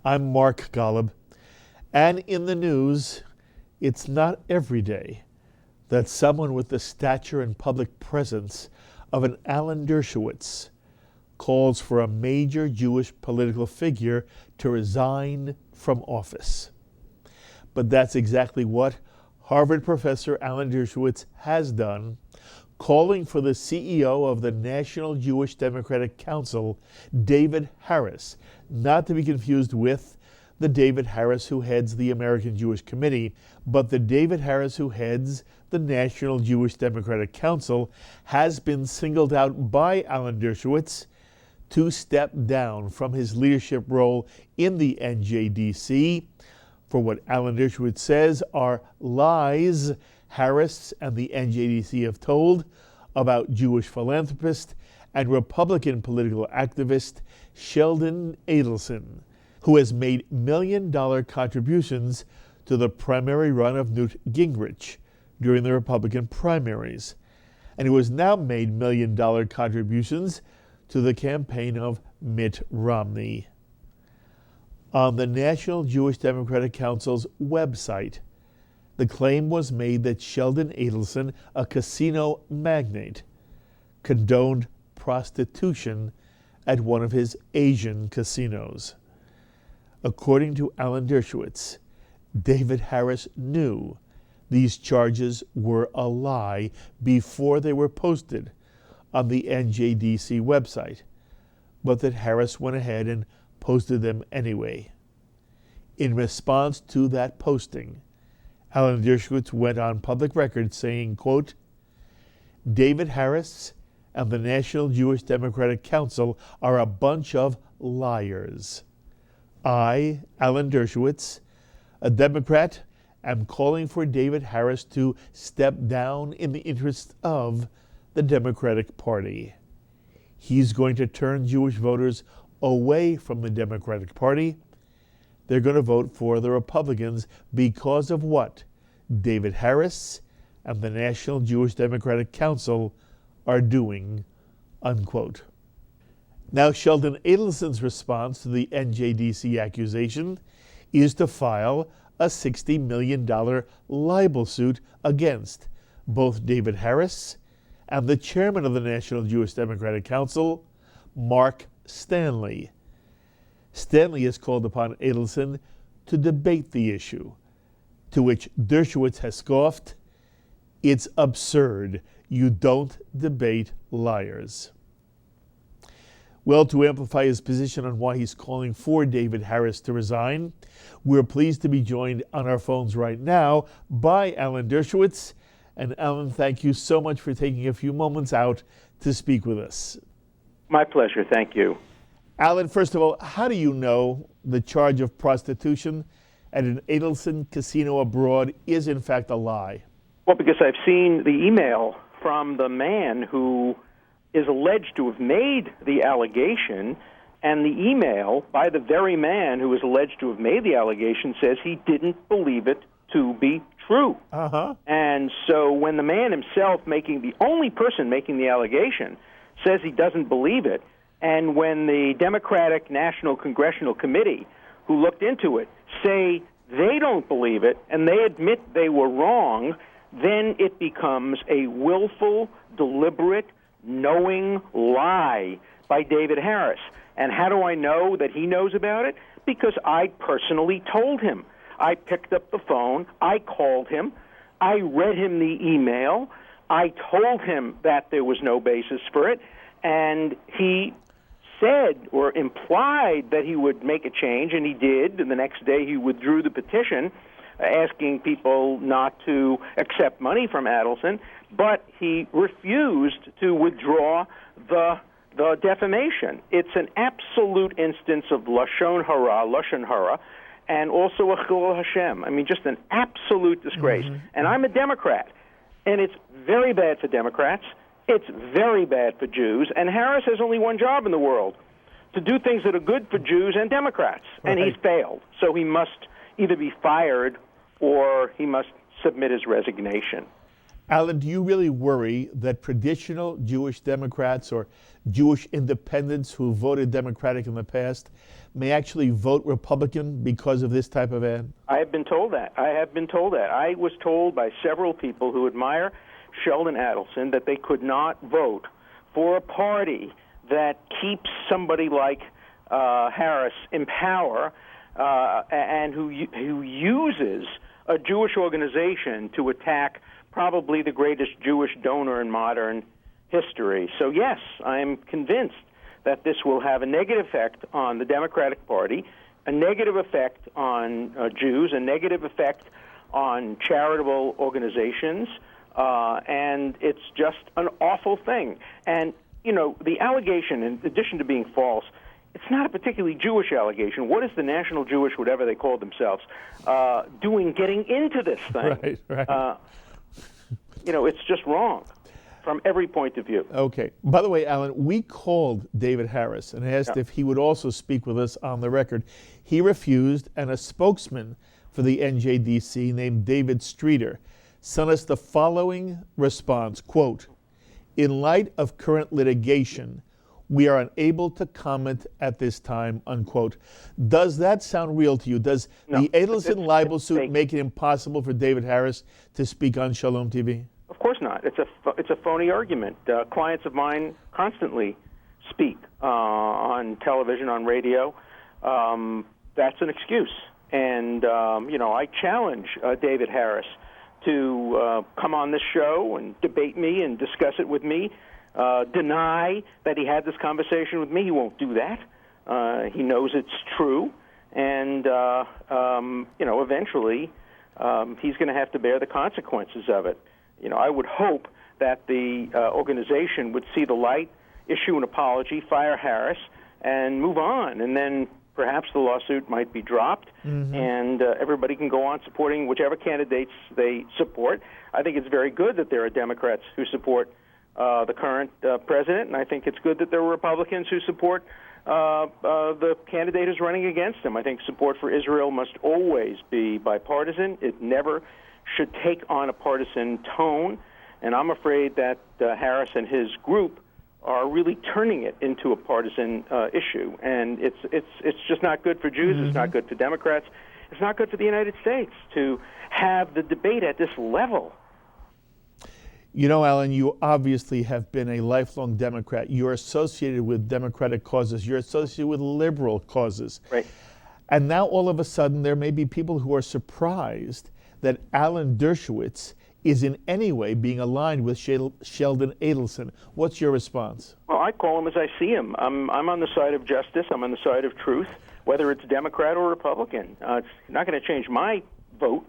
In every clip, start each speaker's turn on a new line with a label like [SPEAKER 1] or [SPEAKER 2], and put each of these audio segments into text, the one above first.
[SPEAKER 1] I'm Mark Golub, and in the news, it's not every day that someone with the stature and public presence of an Alan Dershowitz calls for a major Jewish political figure to resign from office. But that's exactly what Harvard professor Alan Dershowitz has done, calling for the CEO of the National Jewish Democratic Council, David Harris, not to be confused with the David Harris who heads the American Jewish Committee, but the David Harris who heads the National Jewish Democratic Council has been singled out by Alan Dershowitz to step down from his leadership role in the NJDC for what Alan Dershowitz says are lies Harris and the NJDC have told about Jewish philanthropist and Republican political activist Sheldon Adelson, who has made million-dollar contributions to the primary run of Newt Gingrich during the Republican primaries, and who has now made million-dollar contributions to the campaign of Mitt Romney. On the National Jewish Democratic Council's website, the claim was made that Sheldon Adelson, a casino magnate, condoned prostitution at one of his Asian casinos. According to Alan Dershowitz, David Harris knew these charges were a lie before they were posted on the NJDC website, but that Harris went ahead and posted them anyway. In response to that posting, Alan Dershowitz went on public record saying, quote, David Harris and the National Jewish Democratic Council are a bunch of liars. I, Alan Dershowitz, a Democrat, am calling for David Harris to step down in the interest of the Democratic Party. He's going to turn Jewish voters away from the Democratic Party. They're going to vote for the Republicans because of what David Harris and the National Jewish Democratic Council are doing, unquote. Now, Sheldon Adelson's response to the NJDC accusation is to file a $60 million libel suit against both David Harris and the chairman of the National Jewish Democratic Council, Mark Stanley. Stanley has called upon Adelson to debate the issue, to which Dershowitz has scoffed, "It's absurd. You don't debate liars." Well, to amplify his position on why he's calling for David Harris to resign, we're pleased to be joined on our phones right now by Alan Dershowitz. And Alan, thank you so much for taking a few moments out to speak with us.
[SPEAKER 2] My pleasure. Thank you.
[SPEAKER 1] Alan, first of all, how do you know the charge of prostitution at an Adelson casino abroad is in fact a lie?
[SPEAKER 2] Well, because I've seen the email from the man who is alleged to have made the allegation, and the email by the very man who is alleged to have made the allegation says he didn't believe it to be true. And so when the man himself, the only person making the allegation, says he doesn't believe it, and when the Democratic National Congressional Committee, who looked into it, say they don't believe it and they admit they were wrong, then it becomes a willful, deliberate, knowing lie by David Harris. And how do I know that he knows about it? Because I personally told him. I picked up the phone, I called him, I read him the email, I told him that there was no basis for it, and he said or implied that he would make a change, and he did, and the next day he withdrew the petition asking people not to accept money from Adelson, but he refused to withdraw the defamation. It's an absolute instance of lashon hara, and also a chilul Hashem. I mean, just an absolute disgrace. And I'm a Democrat, and it's very bad for Democrats. It's very bad for Jews, and Harris has only one job in the world, to do things that are good for Jews and Democrats, and he's failed. So he must either be fired or he must submit his resignation.
[SPEAKER 1] Alan, do you really worry that traditional Jewish Democrats or Jewish independents who voted Democratic in the past may actually vote Republican because of this type of ad?
[SPEAKER 2] I have been told that. I was told by several people who admire Sheldon Adelson that they could not vote for a party that keeps somebody like Harris in power and who uses a Jewish organization to attack probably the greatest Jewish donor in modern history. So yes, I'm convinced that this will have a negative effect on the Democratic Party, a negative effect on Jews, a negative effect on charitable organizations, and it's just an awful thing. And, you know, the allegation, in addition to being false, it's not a particularly Jewish allegation. What is the National Jewish, whatever they call themselves, doing getting into this thing?
[SPEAKER 1] Right.
[SPEAKER 2] You know, it's just wrong from every point of view.
[SPEAKER 1] Okay. By the way, Alan, we called David Harris and asked if he would also speak with us on the record. He refused, and a spokesman for the NJDC named David Streeter sent us the following response, quote, "In light of current litigation, we are unable to comment at this time," unquote. Does that sound real to you? Does the Adelson libel suit make it impossible for David Harris to speak on Shalom TV?
[SPEAKER 2] Of course not. It's a phony argument. Clients of mine constantly speak on television, on radio. That's an excuse. And, you know, I challenge David Harris to come on this show and debate me and discuss it with me. Deny that he had this conversation with me. He won't do that. He knows it's true. And, you know, eventually he's going to have to bear the consequences of it. You know, I would hope that the organization would see the light, issue an apology, fire Harris, and move on. And then perhaps the lawsuit might be dropped, and everybody can go on supporting whichever candidates they support. I think it's very good that there are Democrats who support the current president, and I think it's good that there are Republicans who support the candidate who's running against him. I think support for Israel must always be bipartisan. It never should take on a partisan tone, and I'm afraid that Harris and his group are really turning it into a partisan issue, and it's just not good for Jews. It's not good for Democrats. It's not good for the United States to have the debate at this level.
[SPEAKER 1] You know, Alan, you obviously have been a lifelong Democrat. You're associated with Democratic causes. You're associated with liberal causes.
[SPEAKER 2] Right.
[SPEAKER 1] And now all of a sudden there may be people who are surprised that Alan Dershowitz is in any way being aligned with Sheldon Adelson. What's your response?
[SPEAKER 2] Well, I call him as I see him. I'm on the side of justice. I'm on the side of truth, whether it's Democrat or Republican. It's not going to change my vote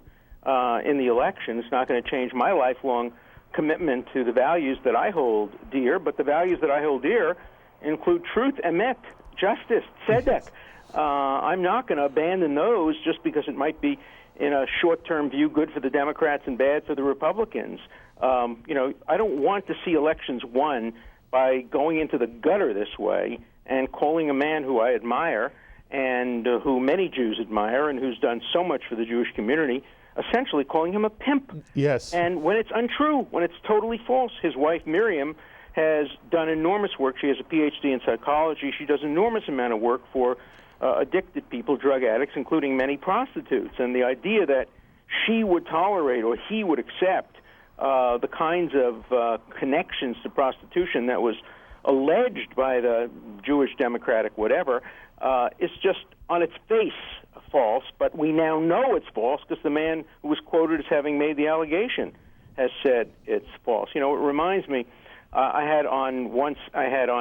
[SPEAKER 2] in the election. It's not going to change my lifelong commitment to the values that I hold dear, but the values that I hold dear include truth, emet, justice, tzedek. I'm not going to abandon those just because it might be, in a short-term view, good for the Democrats and bad for the Republicans. You know, I don't want to see elections won by going into the gutter this way and calling a man who I admire and who many Jews admire and who's done so much for the Jewish community, essentially calling him a pimp.
[SPEAKER 1] Yes.
[SPEAKER 2] And when it's untrue, when it's totally false. His wife, Miriam, has done enormous work. She has a Ph.D. in psychology. She does an enormous amount of work for addicted people, drug addicts, including many prostitutes. And the idea that she would tolerate or he would accept the kinds of connections to prostitution that was alleged by the Jewish Democratic whatever is just on its face false, but we now know it's false because the man who was quoted as having made the allegation has said it's false. You know, it reminds me, I had on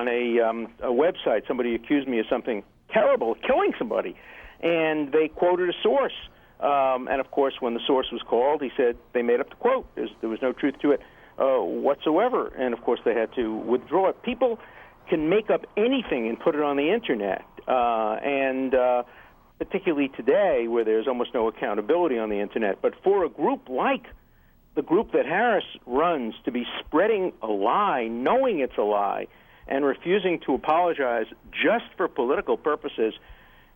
[SPEAKER 2] a website, somebody accused me of something terrible, killing somebody, and they quoted a source. And of course, when the source was called, he said they made up the quote. There was no truth to it whatsoever, and of course they had to withdraw it. People can make up anything and put it on the internet, and particularly today where there's almost no accountability on the internet. But for a group like the group that Harris runs to be spreading a lie, knowing it's a lie, and refusing to apologize just for political purposes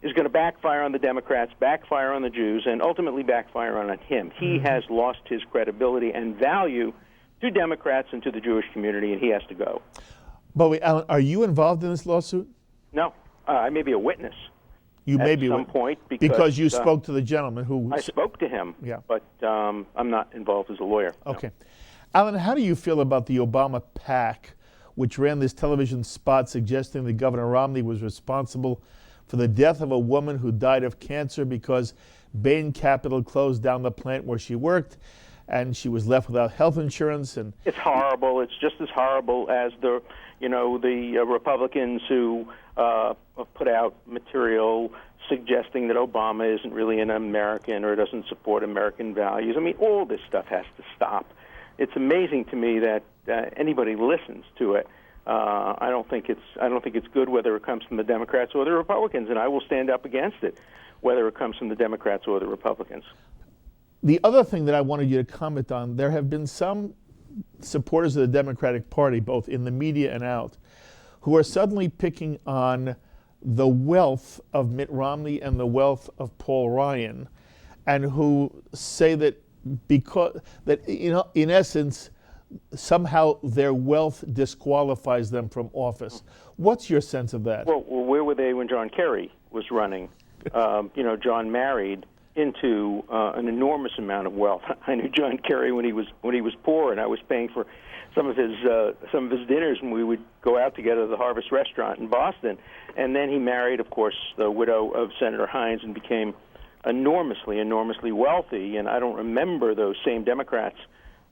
[SPEAKER 2] is going to backfire on the Democrats, backfire on the Jews, and ultimately backfire on him. He has lost his credibility and value to Democrats and to the Jewish community, and he has to go.
[SPEAKER 1] But wait, Alan, are you involved in this lawsuit?
[SPEAKER 2] No, I may be a witness.
[SPEAKER 1] You may be
[SPEAKER 2] at some point
[SPEAKER 1] because you spoke to the gentleman who.
[SPEAKER 2] I spoke to him.
[SPEAKER 1] Yeah.
[SPEAKER 2] But I'm not involved as a lawyer.
[SPEAKER 1] Okay, no. Alan, how do you feel about the Obama PAC, which ran this television spot suggesting that Governor Romney was responsible for the death of a woman who died of cancer because Bain Capital closed down the plant where she worked, and she was left without health insurance? And
[SPEAKER 2] it's horrible. It's just as horrible as the Republicans who put out material suggesting that Obama isn't really an American or doesn't support American values. I mean, all this stuff has to stop. It's amazing to me that anybody listens to it. I don't think it's good whether it comes from the Democrats or the Republicans, and I will stand up against it, whether it comes from the Democrats or the Republicans.
[SPEAKER 1] The other thing that I wanted you to comment on, there have been some supporters of the Democratic Party, both in the media and out, who are suddenly picking on the wealth of Mitt Romney and the wealth of Paul Ryan, and who say that in essence, somehow their wealth disqualifies them from office. What's your sense of that?
[SPEAKER 2] Well, where were they when John Kerry was running? John married into an enormous amount of wealth. I knew John Kerry when he was poor, and I was paying for some of his dinners when we would go out together to the Harvest Restaurant in Boston. And then he married, of course, the widow of Senator Hines and became enormously wealthy. And I don't remember those same Democrats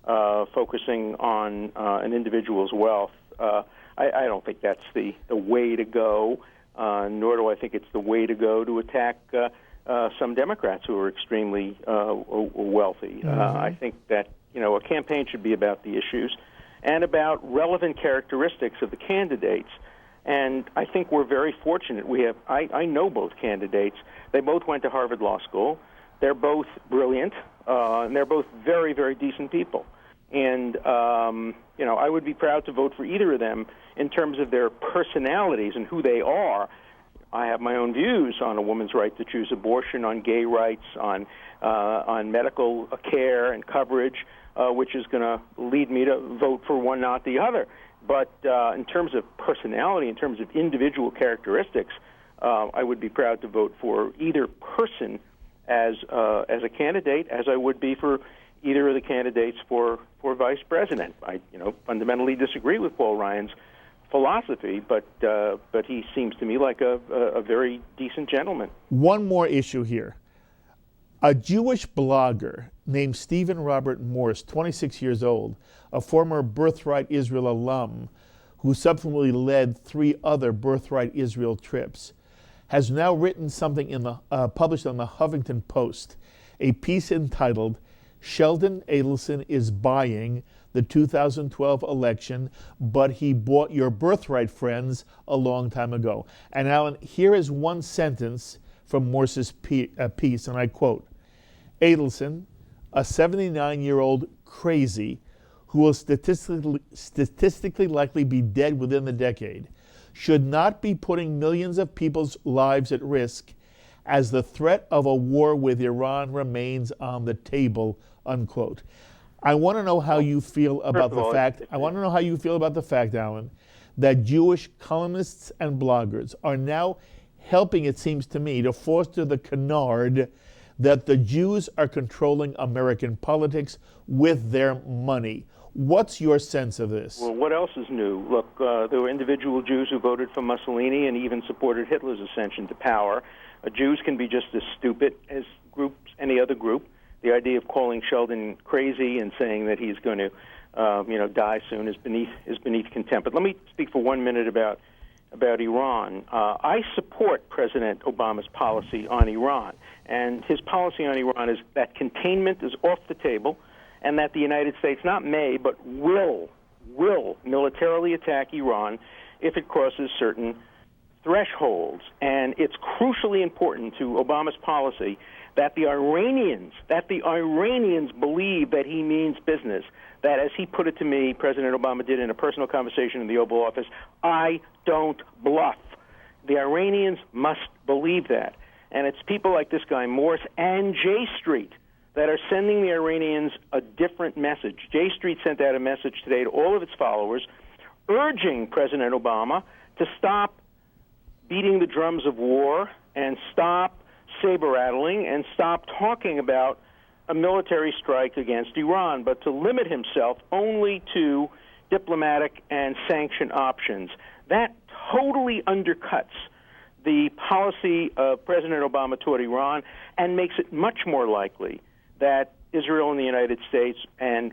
[SPEAKER 2] focusing on an individual's wealth. I don't think that's the way to go, nor do I think it's the way to go to attack some Democrats who are extremely wealthy.
[SPEAKER 1] Mm-hmm.
[SPEAKER 2] I think that a campaign should be about the issues and about relevant characteristics of the candidates. And I think we're very fortunate. I know both candidates. They both went to Harvard Law School. They're both brilliant, and they're both very, very decent people. And I would be proud to vote for either of them in terms of their personalities and who they are. I have my own views on a woman's right to choose abortion, on gay rights, on medical care and coverage, which is going to lead me to vote for one, not the other. But in terms of personality, in terms of individual characteristics, I would be proud to vote for either person as a candidate, as I would be for either of the candidates for vice president. I fundamentally disagree with Paul Ryan's philosophy, but he seems to me like a very decent gentleman.
[SPEAKER 1] One more issue here. A Jewish blogger named Stephen Robert Morse, 26 years old, a former Birthright Israel alum who subsequently led 3 other Birthright Israel trips, has now written something published on the Huffington Post, a piece entitled "Sheldon Adelson is buying the 2012 election, but he bought your birthright, friends, a long time ago." And Alan, here is one sentence from Morse's piece, and I quote, "Adelson, a 79-year-old crazy who will statistically likely be dead within the decade, should not be putting millions of people's lives at risk as the threat of a war with Iran remains on the table," unquote. I want to know how you feel about the fact. I want to know how you feel about the fact, Alan, that Jewish columnists and bloggers are now helping, it seems to me, to foster the canard that the Jews are controlling American politics with their money. What's your sense of this?
[SPEAKER 2] Well, what else is new? Look, there were individual Jews who voted for Mussolini and even supported Hitler's ascension to power. Jews can be just as stupid as any other group. The idea of calling Sheldon crazy and saying that he's going to, die soon is beneath contempt. But let me speak for 1 minute about Iran. I support President Obama's policy on Iran, and his policy on Iran is that containment is off the table, and that the United States not may but will militarily attack Iran if it crosses certain thresholds. And it's crucially important to Obama's policy that the Iranians believe that he means business, that, as he put it to me, President Obama did in a personal conversation in the Oval Office, "I don't bluff." The Iranians must believe that. And it's people like this guy Morse and J Street that are sending the Iranians a different message. J Street sent out a message today to all of its followers urging President Obama to stop beating the drums of war and stop saber-rattling and stop talking about a military strike against Iran, but to limit himself only to diplomatic and sanction options. That totally undercuts the policy of President Obama toward Iran and makes it much more likely that Israel and the United States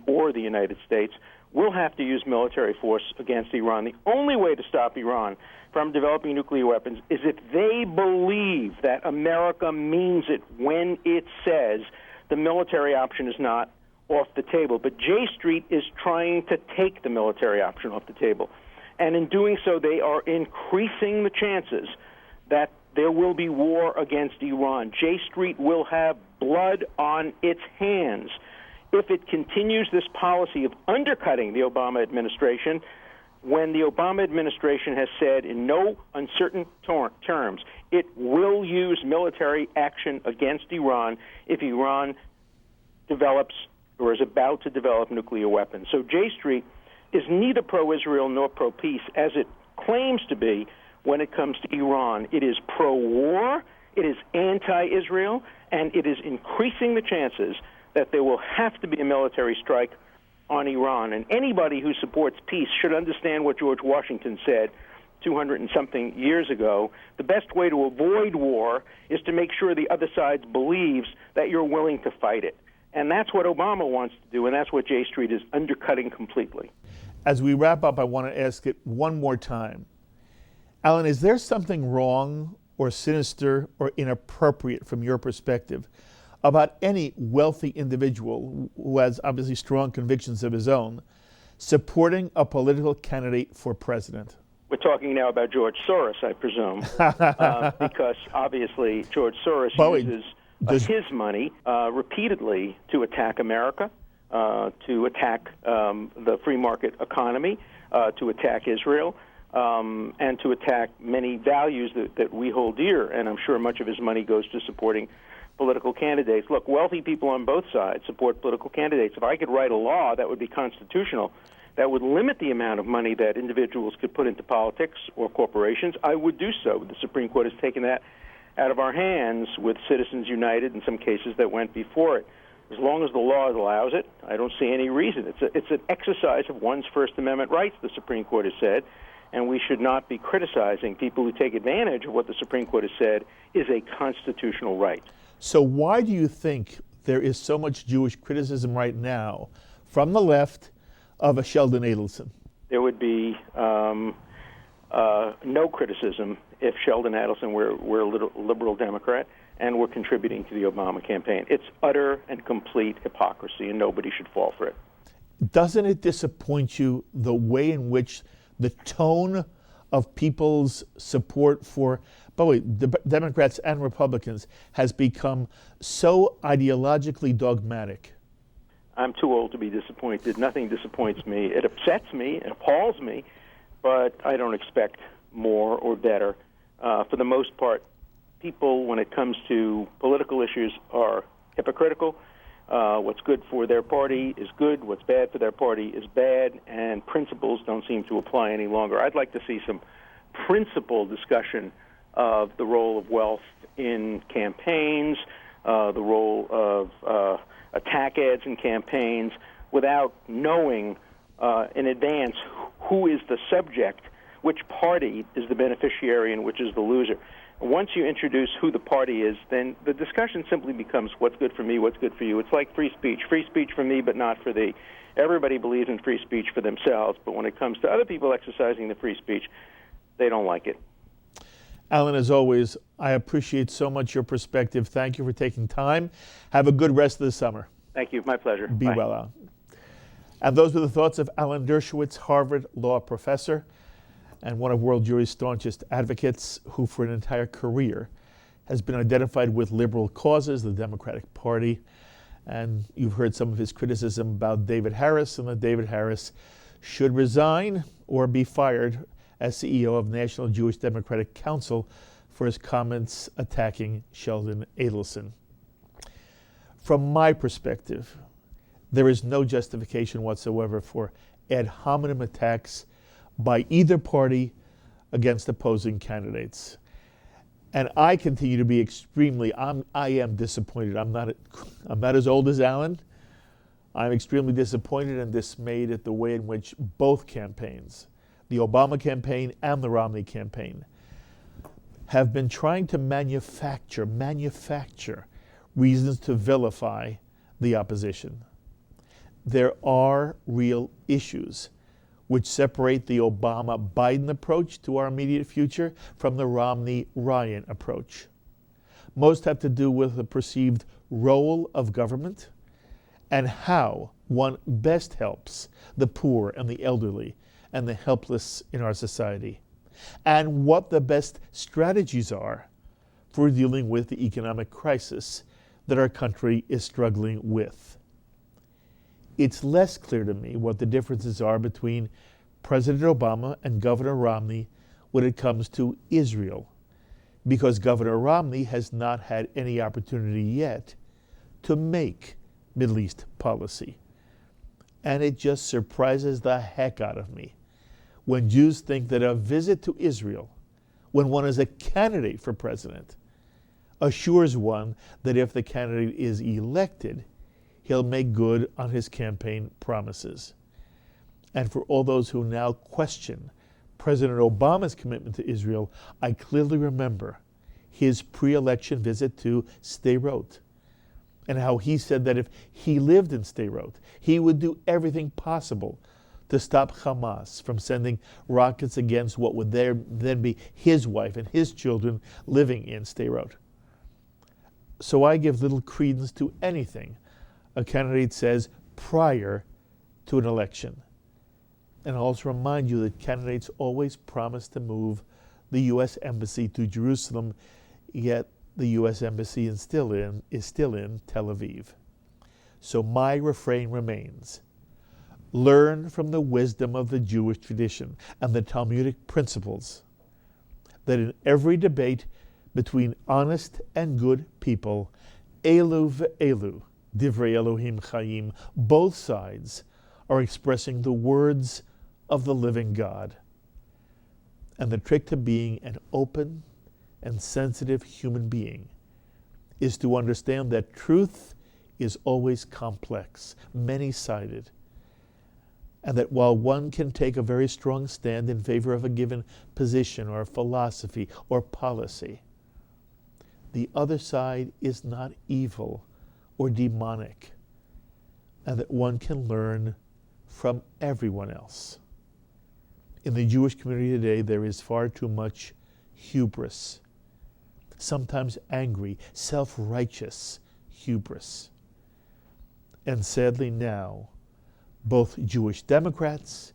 [SPEAKER 2] or the United States will have to use military force against Iran. The only way to stop Iran from developing nuclear weapons is if they believe that America means it when it says the military option is not off the table. But J Street is trying to take the military option off the table. And in doing so, they are increasing the chances that there will be war against Iran. J Street will have blood on its hands if it continues this policy of undercutting the Obama administration when the Obama administration has said in no uncertain terms it will use military action against Iran if Iran develops or is about to develop nuclear weapons. So J Street is neither pro-Israel nor pro-peace as it claims to be when it comes to Iran. It is pro-war, it is anti-Israel, and it is increasing the chances that there will have to be a military strike on Iran. And anybody who supports peace should understand what George Washington said 200 and something years ago. The best way to avoid war is to make sure the other side believes that you're willing to fight it. And that's what Obama wants to do, and that's what J Street is undercutting completely.
[SPEAKER 1] As we wrap up, I want to ask it one more time. Alan, is there something wrong or sinister or inappropriate from your perspective about any wealthy individual who has obviously strong convictions of his own supporting a political candidate for president?
[SPEAKER 2] We're talking now about George Soros, I presume, because obviously George Soros uses his money repeatedly to attack America, to attack the free market economy, to attack Israel, and to attack many values that we hold dear. And I'm sure much of his money goes to supporting political candidates. Look, wealthy people on both sides support political candidates. If I could write a law that would be constitutional, that would limit the amount of money that individuals could put into politics or corporations, I would do so. The Supreme Court has taken that out of our hands with Citizens United in some cases that went before it. As long as the law allows it, I don't see any reason. It's an exercise of one's First Amendment rights, the Supreme Court has said, and we should not be criticizing people who take advantage of what the Supreme Court has said is a constitutional right.
[SPEAKER 1] So why do you think there is so much Jewish criticism right now from the left of a Sheldon Adelson?
[SPEAKER 2] There would be no criticism if Sheldon Adelson were a liberal Democrat and were contributing to the Obama campaign. It's utter and complete hypocrisy, and nobody should fall for it.
[SPEAKER 1] Doesn't it disappoint you the way in which the tone of people's support for, by the way, the Democrats and Republicans has become so ideologically dogmatic?
[SPEAKER 2] I'm too old to be disappointed. Nothing disappoints me. It upsets me, it appalls me, but I don't expect more or better. For the most part, people, when it comes to political issues, are hypocritical. What's good for their party is good, what's bad for their party is bad, and principles don't seem to apply any longer. I'd like to see some principle discussion of the role of wealth in campaigns, the role of attack ads in campaigns, without knowing in advance who is the subject, which party is the beneficiary and which is the loser. Once you introduce who the party is, then the discussion simply becomes what's good for me, what's good for you. It's like free speech for me, but not for thee. Everybody believes in free speech for themselves, but when it comes to other people exercising the free speech, they don't like it.
[SPEAKER 1] Alan, as always, I appreciate so much your perspective. Thank you for taking time. Have a good rest of the summer.
[SPEAKER 2] Thank you. My pleasure.
[SPEAKER 1] Be
[SPEAKER 2] Bye.
[SPEAKER 1] well, Alan. And those were the thoughts of Alan Dershowitz, Harvard law professor and one of world Jewry's staunchest advocates, who for an entire career has been identified with liberal causes, the Democratic Party. And you've heard some of his criticism about David Harris, and that David Harris should resign or be fired as CEO of National Jewish Democratic Council for his comments attacking Sheldon Adelson. From my perspective, there is no justification whatsoever for ad hominem attacks by either party against opposing candidates. And I continue to be I am disappointed. I'm not as old as Alan. I'm extremely disappointed and dismayed at the way in which both campaigns, the Obama campaign and the Romney campaign, have been trying to manufacture reasons to vilify the opposition. There are real issues which separate the Obama-Biden approach to our immediate future from the Romney-Ryan approach. Most have to do with the perceived role of government and how one best helps the poor and the elderly and the helpless in our society, and what the best strategies are for dealing with the economic crisis that our country is struggling with. It's less clear to me what the differences are between President Obama and Governor Romney when it comes to Israel, because Governor Romney has not had any opportunity yet to make Middle East policy. And it just surprises the heck out of me when Jews think that a visit to Israel, when one is a candidate for president, assures one that if the candidate is elected, he'll make good on his campaign promises. And for all those who now question President Obama's commitment to Israel, I clearly remember his pre-election visit to Sderot, and how he said that if he lived in Sderot, he would do everything possible to stop Hamas from sending rockets against what would then be his wife and his children living in Sderot. So I give little credence to anything a candidate says prior to an election. And I'll also remind you that candidates always promise to move the U.S. Embassy to Jerusalem, yet the U.S. Embassy is still in Tel Aviv. So my refrain remains: learn from the wisdom of the Jewish tradition and the Talmudic principles that in every debate between honest and good people, elu ve'elu, divrei Elohim chayim, both sides are expressing the words of the living God. And the trick to being an open and sensitive human being is to understand that truth is always complex, many-sided, and that while one can take a very strong stand in favor of a given position or philosophy or policy, the other side is not evil or demonic, and that one can learn from everyone else. In the Jewish community today, there is far too much hubris, sometimes angry, self-righteous hubris. And sadly now, both Jewish Democrats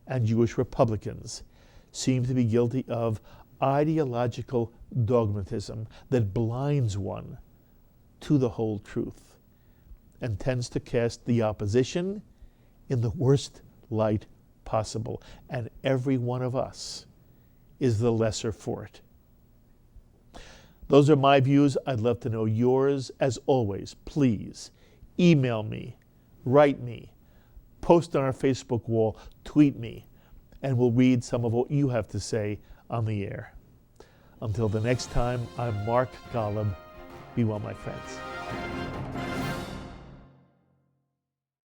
[SPEAKER 1] and Jewish Republicans seem to be guilty of ideological dogmatism that blinds one to the whole truth and tends to cast the opposition in the worst light possible. And every one of us is the lesser for it. Those are my views. I'd love to know yours. As always, please email me, write me, post on our Facebook wall, tweet me, and we'll read some of what you have to say on the air. Until the next time, I'm Mark Golub. Be well, my friends.